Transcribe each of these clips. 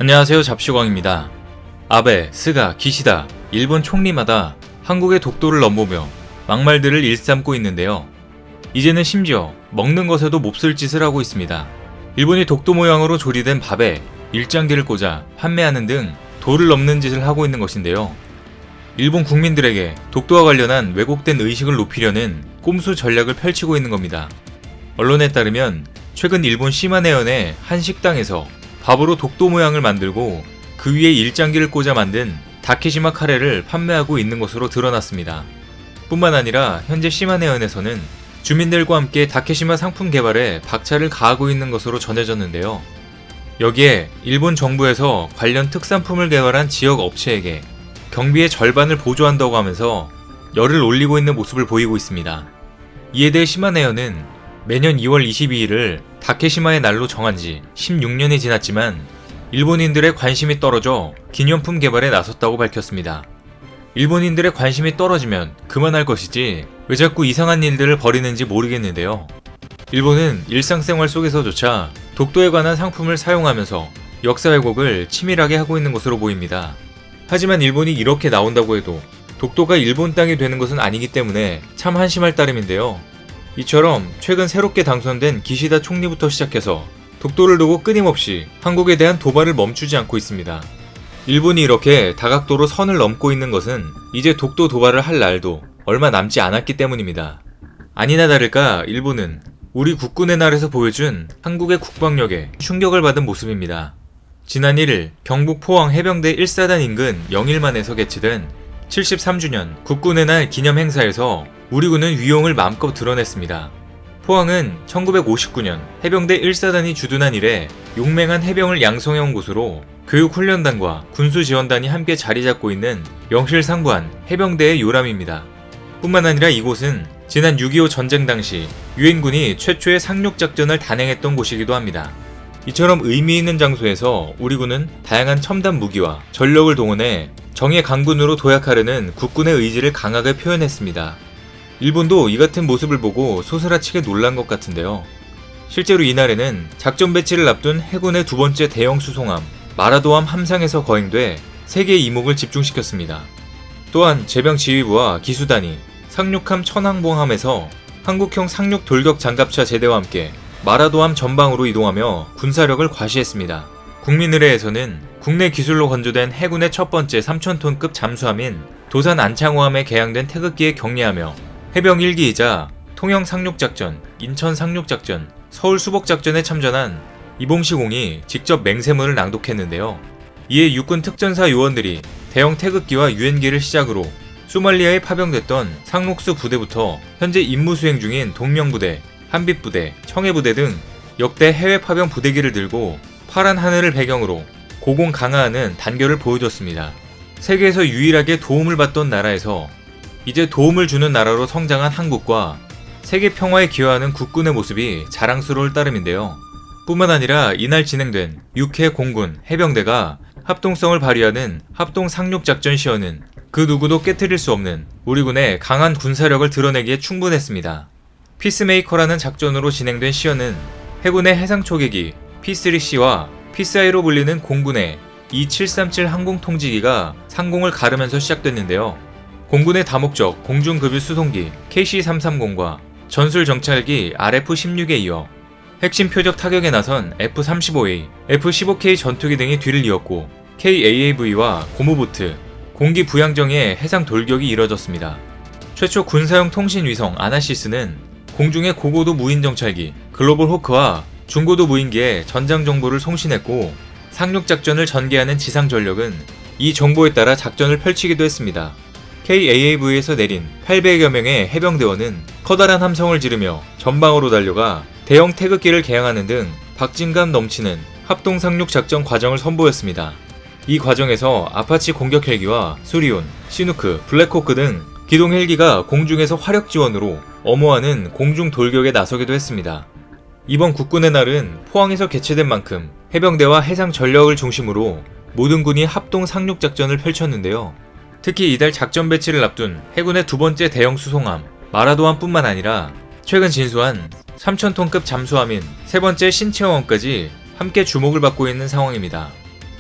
안녕하세요, 잡시광입니다. 아베, 스가, 기시다, 일본 총리마다 한국의 독도를 넘보며 막말들을 일삼고 있는데요. 이제는 심지어 먹는 것에도 몹쓸 짓을 하고 있습니다. 일본이 독도 모양으로 조리된 밥에 일장기를 꽂아 판매하는 등 도를 넘는 짓을 하고 있는 것인데요. 일본 국민들에게 독도와 관련한 왜곡된 의식을 높이려는 꼼수 전략을 펼치고 있는 겁니다. 언론에 따르면 최근 일본 시마네현의 한 식당에서 밥으로 독도 모양을 만들고 그 위에 일장기를 꽂아 만든 다케시마 카레를 판매하고 있는 것으로 드러났습니다. 뿐만 아니라 현재 시마네현에서는 주민들과 함께 다케시마 상품 개발에 박차를 가하고 있는 것으로 전해졌는데요. 여기에 일본 정부에서 관련 특산품을 개발한 지역 업체에게 경비의 절반을 보조한다고 하면서 열을 올리고 있는 모습을 보이고 있습니다. 이에 대해 시마네현은 매년 2월 22일을 다케시마의 날로 정한 지 16년이 지났지만 일본인들의 관심이 떨어져 기념품 개발에 나섰다고 밝혔습니다. 일본인들의 관심이 떨어지면 그만할 것이지 왜 자꾸 이상한 일들을 벌이는지 모르겠는데요. 일본은 일상생활 속에서조차 독도에 관한 상품을 사용하면서 역사 왜곡을 치밀하게 하고 있는 것으로 보입니다. 하지만 일본이 이렇게 나온다고 해도 독도가 일본 땅이 되는 것은 아니기 때문에 참 한심할 따름인데요. 이처럼 최근 새롭게 당선된 기시다 총리부터 시작해서 독도를 두고 끊임없이 한국에 대한 도발을 멈추지 않고 있습니다. 일본이 이렇게 다각도로 선을 넘고 있는 것은 이제 독도 도발을 할 날도 얼마 남지 않았기 때문입니다. 아니나 다를까 일본은 우리 국군의 날에서 보여준 한국의 국방력에 충격을 받은 모습입니다. 지난 1일 경북 포항 해병대 1사단 인근 영일만에서 개최된 73주년 국군의 날 기념 행사에서 우리 군은 위용을 마음껏 드러냈습니다. 포항은 1959년 해병대 1사단이 주둔한 이래 용맹한 해병을 양성해온 곳으로 교육훈련단과 군수지원단이 함께 자리잡고 있는 명실상부한 해병대의 요람입니다. 뿐만 아니라 이곳은 지난 6.25 전쟁 당시 유엔군이 최초의 상륙작전을 단행했던 곳이기도 합니다. 이처럼 의미 있는 장소에서 우리 군은 다양한 첨단 무기와 전력을 동원해 정예 강군으로 도약하려는 국군의 의지를 강하게 표현했습니다. 일본도 이 같은 모습을 보고 소스라치게 놀란 것 같은데요. 실제로 이날에는 작전 배치를 앞둔 해군의 두 번째 대형 수송함 마라도함 함상에서 거행돼 3개의 이목을 집중시켰습니다. 또한 제병지휘부와 기수단이 상륙함 천왕봉함에서 한국형 상륙 돌격 장갑차 제대와 함께 마라도함 전방으로 이동하며 군사력을 과시했습니다. 국민의례에서는 국내 기술로 건조된 해군의 첫 번째 3,000톤급 잠수함인 도산 안창호함에 개양된 태극기에 격려하며 해병 1기이자 통영 상륙작전, 인천 상륙작전, 서울 수복작전에 참전한 이봉시공이 직접 맹세문을 낭독했는데요. 이에 육군 특전사 요원들이 대형 태극기와 유엔기를 시작으로 소말리아에 파병됐던 상록수 부대부터 현재 임무 수행 중인 동명부대, 한빛부대, 청해부대 등 역대 해외 파병 부대기를 들고 파란 하늘을 배경으로 고공 강화하는 단결을 보여줬습니다. 세계에서 유일하게 도움을 받던 나라에서 이제 도움을 주는 나라로 성장한 한국과 세계 평화에 기여하는 국군의 모습이 자랑스러울 따름인데요. 뿐만 아니라 이날 진행된 6회 공군 해병대가 합동성을 발휘하는 합동 상륙작전 시연은 그 누구도 깨트릴 수 없는 우리 군의 강한 군사력을 드러내기에 충분했습니다. 피스메이커라는 작전으로 진행된 시연은 해군의 해상 초계기 P3C와 P4I로 불리는 공군의 E737 항공통지기가 상공을 가르면서 시작됐는데요. 공군의 다목적 공중급유 수송기 KC-330과 전술 정찰기 RF-16에 이어 핵심 표적 타격에 나선 F-35A, F-15K 전투기 등이 뒤를 이었고 KAAV와 고무보트, 공기 부양정의 해상 돌격이 이뤄졌습니다. 최초 군사용 통신 위성 아나시스는 공중의 고고도 무인 정찰기 글로벌 호크와 중고도 무인기에 전장 정보를 송신했고 상륙작전을 전개하는 지상 전력은 이 정보에 따라 작전을 펼치기도 했습니다. KAAV에서 내린 800여 명의 해병대원은 커다란 함성을 지르며 전방으로 달려가 대형 태극기를 개양하는 등 박진감 넘치는 합동 상륙작전 과정을 선보였습니다. 이 과정에서 아파치 공격 헬기와 수리온, 시누크, 블랙호크 등 기동 헬기가 공중에서 화력 지원으로 엄호하는 공중 돌격에 나서기도 했습니다. 이번 국군의 날은 포항에서 개최된 만큼 해병대와 해상 전력을 중심으로 모든 군이 합동 상륙작전을 펼쳤는데요. 특히 이달 작전 배치를 앞둔 해군의 두 번째 대형 수송함 마라도함뿐만 아니라 최근 진수한 3,000톤급 잠수함인 세 번째 신체호함까지 함께 주목을 받고 있는 상황입니다.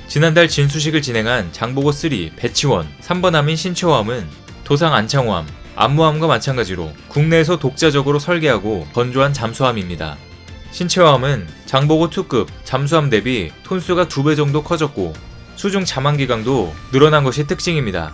지난달 진수식을 진행한 장보고3 배치원 3번 함인 신체호함은 도상 안창호함, 안무함과 마찬가지로 국내에서 독자적으로 설계하고 건조한 잠수함입니다. 신체호함은 장보고 2급 잠수함 대비 톤수가 2배 정도 커졌고 수중 자망 기강도 늘어난 것이 특징입니다.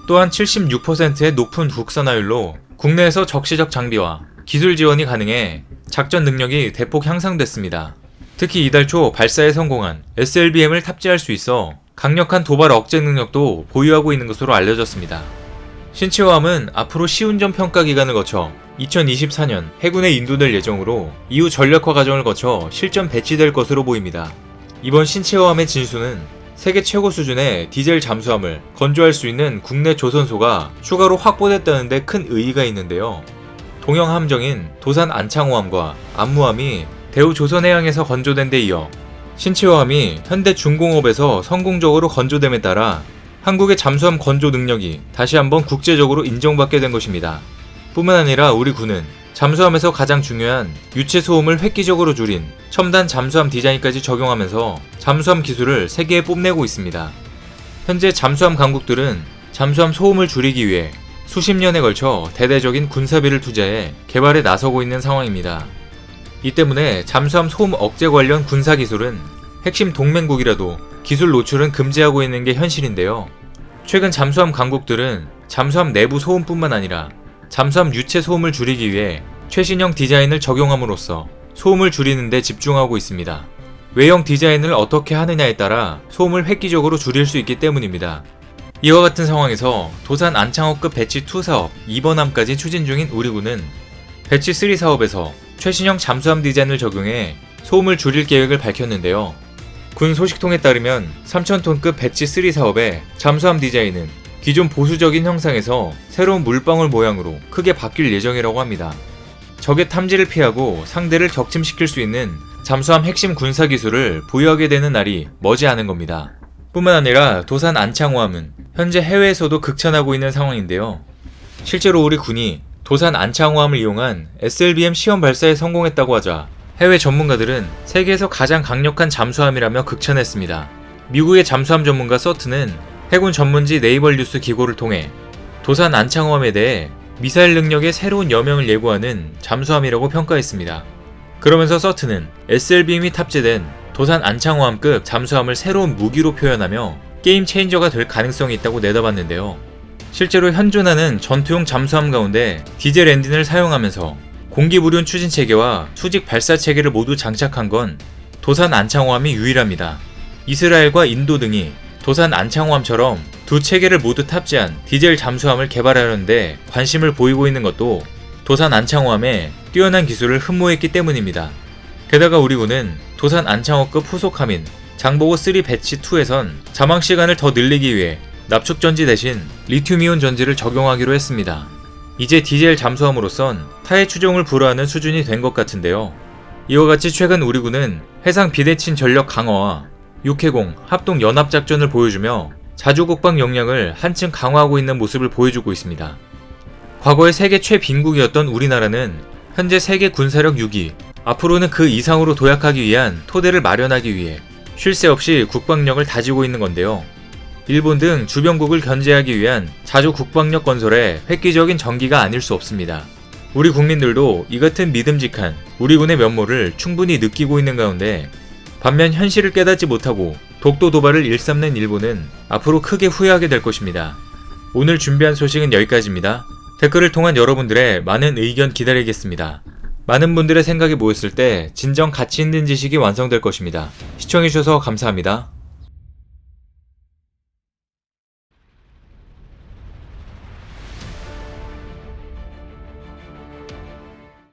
또한 76%의 높은 국산화율로 국내에서 적시적 장비와 기술 지원이 가능해 작전 능력이 대폭 향상됐습니다. 특히 이달 초 발사에 성공한 SLBM을 탑재할 수 있어 강력한 도발 억제 능력도 보유하고 있는 것으로 알려졌습니다. 신체호함은 앞으로 시운전 평가 기간을 거쳐 2024년 해군에 인도될 예정으로 이후 전력화 과정을 거쳐 실전 배치될 것으로 보입니다. 이번 신체호함의 진수는 세계 최고 수준의 디젤 잠수함을 건조할 수 있는 국내 조선소가 추가로 확보됐다는 데 큰 의의가 있는데요. 동형 함정인 도산 안창호함과 안무함이 대우 조선해양에서 건조된 데 이어 신체호함이 현대중공업에서 성공적으로 건조됨에 따라 한국의 잠수함 건조 능력이 다시 한번 국제적으로 인정받게 된 것입니다. 뿐만 아니라 우리 군은 잠수함에서 가장 중요한 유체 소음을 획기적으로 줄인 첨단 잠수함 디자인까지 적용하면서 잠수함 기술을 세계에 뽐내고 있습니다. 현재 잠수함 강국들은 잠수함 소음을 줄이기 위해 수십 년에 걸쳐 대대적인 군사비를 투자해 개발에 나서고 있는 상황입니다. 이 때문에 잠수함 소음 억제 관련 군사 기술은 핵심 동맹국이라도 기술 노출은 금지하고 있는 게 현실인데요. 최근 잠수함 강국들은 잠수함 내부 소음뿐만 아니라 잠수함 유체 소음을 줄이기 위해 최신형 디자인을 적용함으로써 소음을 줄이는 데 집중하고 있습니다. 외형 디자인을 어떻게 하느냐에 따라 소음을 획기적으로 줄일 수 있기 때문입니다. 이와 같은 상황에서 도산 안창호급 배치2 사업 2번함까지 추진 중인 우리군은 배치3 사업에서 최신형 잠수함 디자인을 적용해 소음을 줄일 계획을 밝혔는데요. 군 소식통에 따르면 3,000톤급 배치3 사업의 잠수함 디자인은 기존 보수적인 형상에서 새로운 물방울 모양으로 크게 바뀔 예정이라고 합니다. 적의 탐지를 피하고 상대를 격침시킬 수 있는 잠수함 핵심 군사 기술을 보유하게 되는 날이 머지않은 겁니다. 뿐만 아니라 도산 안창호함은 현재 해외에서도 극찬하고 있는 상황인데요. 실제로 우리 군이 도산 안창호함을 이용한 SLBM 시험 발사에 성공했다고 하자 해외 전문가들은 세계에서 가장 강력한 잠수함이라며 극찬했습니다. 미국의 잠수함 전문가 서튼은 해군 전문지 네이벌 뉴스 기고를 통해 도산 안창호함에 대해 미사일 능력의 새로운 여명을 예고하는 잠수함이라고 평가했습니다. 그러면서 서튼은 SLBM이 탑재된 도산 안창호함급 잠수함을 새로운 무기로 표현하며 게임 체인저가 될 가능성이 있다고 내다봤는데요. 실제로 현존하는 전투용 잠수함 가운데 디젤 엔진을 사용하면서 공기불륜 추진 체계와 수직 발사 체계를 모두 장착한 건 도산 안창호함이 유일합니다. 이스라엘과 인도 등이 도산 안창호함처럼 두 체계를 모두 탑재한 디젤 잠수함을 개발하려는데 관심을 보이고 있는 것도 도산 안창호함의 뛰어난 기술을 흠모했기 때문입니다. 게다가 우리 군은 도산 안창호급 후속함인 장보고3 배치2에선 자망 시간을 더 늘리기 위해 납축 전지 대신 리튬이온 전지를 적용하기로 했습니다. 이제 디젤 잠수함으로선 타의 추종을 불허하는 수준이 된 것 같은데요. 이와 같이 최근 우리 군은 해상 비대칭 전력 강화와 육해공 합동 연합작전을 보여주며 자주국방 역량을 한층 강화하고 있는 모습을 보여주고 있습니다. 과거의 세계 최빈국이었던 우리나라는 현재 세계 군사력 6위, 앞으로는 그 이상으로 도약하기 위한 토대를 마련하기 위해 쉴 새 없이 국방력을 다지고 있는 건데요. 일본 등 주변국을 견제하기 위한 자주 국방력 건설에 획기적인 전기가 아닐 수 없습니다. 우리 국민들도 이 같은 믿음직한 우리 군의 면모를 충분히 느끼고 있는 가운데 반면 현실을 깨닫지 못하고 독도 도발을 일삼는 일본은 앞으로 크게 후회하게 될 것입니다. 오늘 준비한 소식은 여기까지입니다. 댓글을 통한 여러분들의 많은 의견 기다리겠습니다. 많은 분들의 생각이 모였을 때 진정 가치 있는 지식이 완성될 것입니다. 시청해주셔서 감사합니다.